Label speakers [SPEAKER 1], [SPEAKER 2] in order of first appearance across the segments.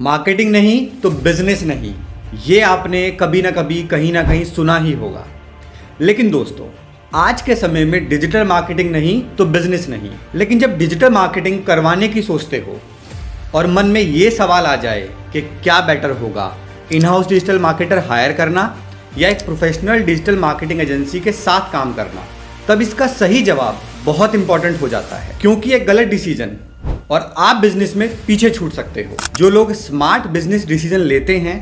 [SPEAKER 1] Marketing नहीं तो business नहीं, ये आपने कभी ना कहीं सुना ही होगा। लेकिन दोस्तों, आज के समय में डिजिटल मार्केटिंग नहीं तो बिजनेस नहीं। लेकिन जब डिजिटल मार्केटिंग करवाने की सोचते हो और मन में ये सवाल आ जाए कि क्या बेटर होगा, in house digital marketer hire करना या एक प्रोफेशनल डिजिटल मार्केटिंग एजेंसी के साथ काम करना, तब इसका सही जवाब बहुत इंपॉर्टेंट हो जाता है। क्योंकि एक गलत डिसीजन और आप बिजनेस में पीछे छूट सकते हो। जो लोग स्मार्ट बिजनेस डिसीजन लेते हैं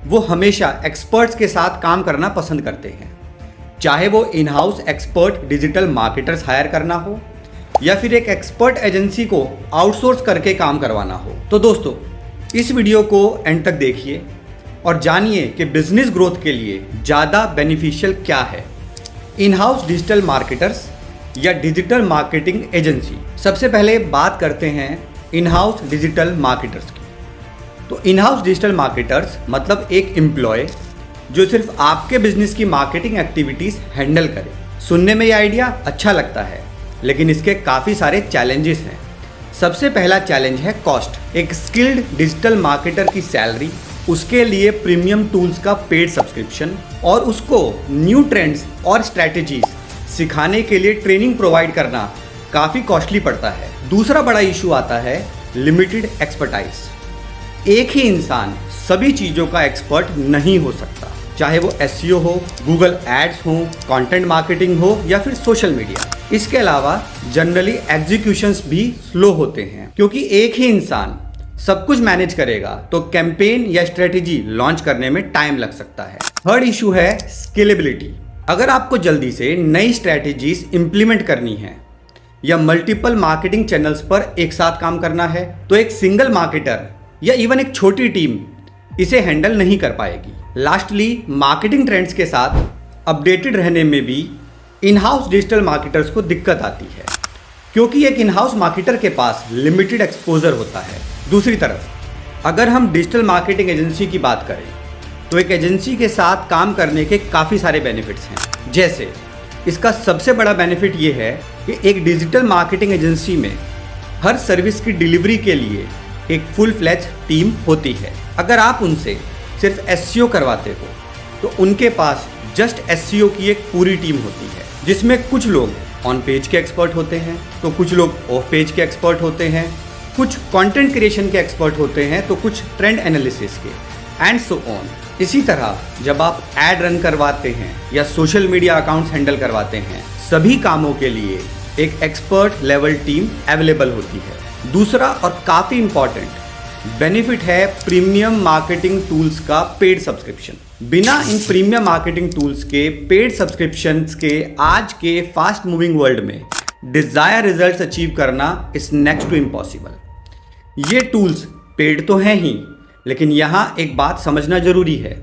[SPEAKER 1] वो हमेशा एक्सपर्ट्स के साथ काम करना पसंद करते हैं, चाहे वो in house expert digital marketers hire करना हो या फिर एक एक्सपर्ट एजेंसी को आउटसोर्स करके काम करवाना हो। तो दोस्तों, इस वीडियो को एंड तक देखिए और जानिए कि बिजनेस ग्रोथ के लिए ज़्यादा बेनिफिशियल क्या है, इन हाउस डिजिटल मार्केटर्स या डिजिटल मार्केटिंग एजेंसी। सबसे पहले बात करते हैं इन हाउस डिजिटल मार्केटर्स की। तो इन हाउस डिजिटल मार्केटर्स मतलब एक एम्प्लॉय जो सिर्फ आपके बिजनेस की मार्केटिंग एक्टिविटीज़ हैंडल करे। सुनने में ये आइडिया अच्छा लगता है, लेकिन इसके काफ़ी सारे चैलेंजेस हैं। सबसे पहला चैलेंज है कॉस्ट। एक स्किल्ड डिजिटल मार्केटर की सैलरी, उसके लिए प्रीमियम टूल्स का पेड सब्सक्रिप्शन और उसको न्यू ट्रेंड्स और स्ट्रैटेजीज सिखाने के लिए ट्रेनिंग प्रोवाइड करना काफ़ी कॉस्टली पड़ता है। दूसरा बड़ा इशू आता है लिमिटेड एक्सपर्टाइज। एक ही इंसान सभी चीज़ों का एक्सपर्ट नहीं हो सकता, चाहे वो एसईओ हो, गूगल एड्स हो, कंटेंट मार्केटिंग हो या फिर सोशल मीडिया। इसके अलावा जनरली एग्जीक्यूशंस भी स्लो होते हैं, क्योंकि एक ही इंसान सब कुछ मैनेज करेगा तो कैंपेन या स्ट्रेटेजी लॉन्च करने में टाइम लग सकता है। थर्ड इशू है स्केलेबिलिटी। अगर आपको जल्दी से नई स्ट्रेटेजीज इंप्लीमेंट करनी है या मल्टीपल मार्केटिंग चैनल्स पर एक साथ काम करना है, तो एक सिंगल मार्केटर या इवन एक छोटी टीम इसे हैंडल नहीं कर पाएगी। लास्टली, मार्केटिंग ट्रेंड्स के साथ अपडेटेड रहने में भी इन हाउस डिजिटल मार्केटर्स को दिक्कत आती है, क्योंकि एक इन हाउस मार्केटर के पास लिमिटेड एक्सपोजर होता है। दूसरी तरफ, अगर हम डिजिटल मार्केटिंग एजेंसी की बात करें तो एक एजेंसी के साथ काम करने के काफ़ी सारे बेनिफिट्स हैं। जैसे इसका सबसे बड़ा बेनिफिट ये है कि एक डिजिटल मार्केटिंग एजेंसी में हर सर्विस की डिलीवरी के लिए एक फुल फ्लैज टीम होती है। अगर आप उनसे सिर्फ एसईओ करवाते हो तो उनके पास जस्ट एसईओ की एक पूरी टीम होती है, जिसमें कुछ लोग ऑन पेज के एक्सपर्ट होते हैं तो कुछ लोग ऑफ पेज के एक्सपर्ट होते हैं, कुछ कंटेंट क्रिएशन के एक्सपर्ट होते हैं तो कुछ ट्रेंड एनालिसिस के, एंड सो ऑन। इसी तरह जब आप एड रन करवाते हैं या सोशल मीडिया अकाउंट्स हैंडल करवाते हैं, सभी कामों के लिए एक एक्सपर्ट लेवल टीम अवेलेबल होती है। दूसरा और काफ़ी इंपॉर्टेंट बेनिफिट है प्रीमियम मार्केटिंग टूल्स का पेड सब्सक्रिप्शन। बिना इन प्रीमियम मार्केटिंग टूल्स के पेड सब्सक्रिप्शंस के आज के फास्ट मूविंग वर्ल्ड में डिजायर रिजल्ट्स अचीव करना इज नेक्स्ट टू इम्पॉसिबल। ये टूल्स पेड तो हैं ही, लेकिन यहाँ एक बात समझना जरूरी है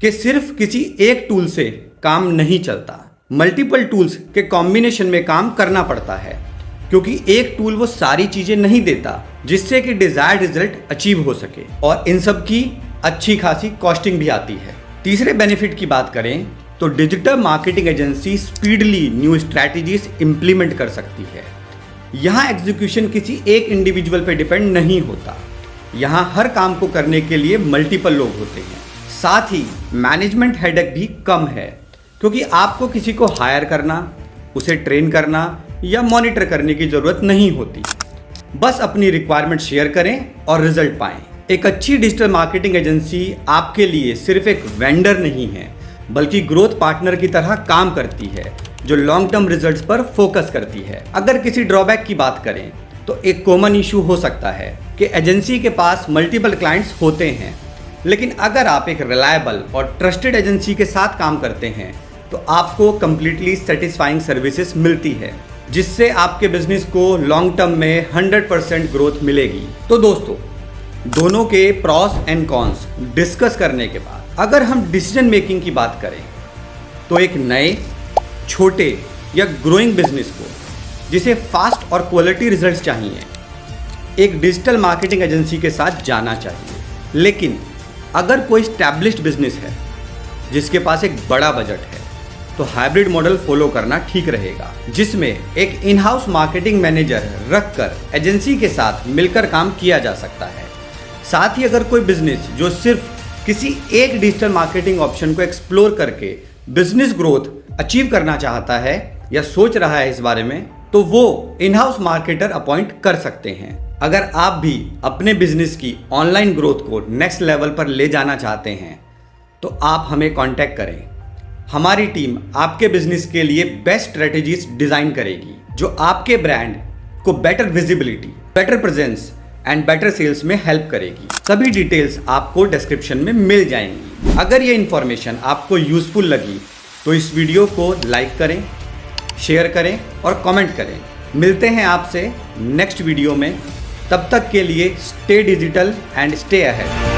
[SPEAKER 1] कि सिर्फ किसी एक टूल से काम नहीं चलता। मल्टीपल टूल्स के कॉम्बिनेशन में काम करना पड़ता है, क्योंकि एक टूल वो सारी चीजें नहीं देता जिससे कि डिजायर्ड रिजल्ट अचीव हो सके, और इन सब की अच्छी खासी कॉस्टिंग भी आती है। तीसरे बेनिफिट की बात करें तो digital marketing agency speedly new strategies implement कर सकती है। यहाँ एग्जीक्यूशन किसी एक इंडिविजुअल पे डिपेंड नहीं होता। यहाँ हर काम को करने के लिए मल्टीपल लोग होते हैं। साथ ही मैनेजमेंट हेडेक भी कम है, क्योंकि आपको किसी को हायर करना, उसे ट्रेन करना या मॉनिटर करने की ज़रूरत नहीं होती। बस अपनी रिक्वायरमेंट शेयर करें और रिजल्ट पाएं। एक अच्छी डिजिटल मार्केटिंग एजेंसी आपके लिए सिर्फ एक वेंडर नहीं है, बल्कि ग्रोथ पार्टनर की तरह काम करती है, जो लॉन्ग टर्म रिजल्ट्स पर फोकस करती है। अगर किसी ड्रॉबैक की बात करें तो एक कॉमन इशू हो सकता है कि एजेंसी के पास मल्टीपल क्लाइंट्स होते हैं, लेकिन अगर आप एक रिलायबल और ट्रस्टेड एजेंसी के साथ काम करते हैं तो आपको कंप्लीटली सेटिस्फाइंग सर्विसेज मिलती है, जिससे आपके बिजनेस को लॉन्ग टर्म में 100% ग्रोथ मिलेगी। तो दोस्तों, दोनों के प्रॉस एंड कॉन्स डिस्कस करने के बाद अगर हम डिसीजन मेकिंग की बात करें तो एक नए, छोटे या ग्रोइंग बिजनेस को जिसे फास्ट और क्वालिटी रिजल्ट्स चाहिए, एक डिजिटल मार्केटिंग एजेंसी के साथ जाना चाहिए। लेकिन अगर कोई स्टैब्लिश्ड बिजनेस है जिसके पास एक बड़ा बजट है, तो हाइब्रिड मॉडल फॉलो करना ठीक रहेगा, जिसमें एक इन हाउस मार्केटिंग मैनेजर रखकर एजेंसी के साथ मिलकर काम किया जा सकता है। साथ ही अगर कोई बिजनेस जो सिर्फ किसी एक डिजिटल मार्केटिंग ऑप्शन को एक्सप्लोर करके बिजनेस ग्रोथ अचीव करना चाहता है या सोच रहा है इस बारे में, तो वो इन हाउस मार्केटर अपॉइंट कर सकते हैं। अगर आप भी अपने बिजनेस की ऑनलाइन ग्रोथ को नेक्स्ट लेवल पर ले जाना चाहते हैं तो आप हमें कांटेक्ट करें। हमारी टीम आपके बिजनेस के लिए बेस्ट स्ट्रेटेजीज डिजाइन करेगी जो आपके ब्रांड को better visibility, better presence and better sales में हेल्प करेगी। सभी डिटेल्स आपको डिस्क्रिप्शन में मिल जाएंगी। अगर ये इन्फॉर्मेशन आपको यूजफुल लगी तो इस वीडियो को लाइक करें, शेयर करें और कमेंट करें। मिलते हैं आपसे नेक्स्ट वीडियो में। तब तक के लिए stay digital and stay ahead.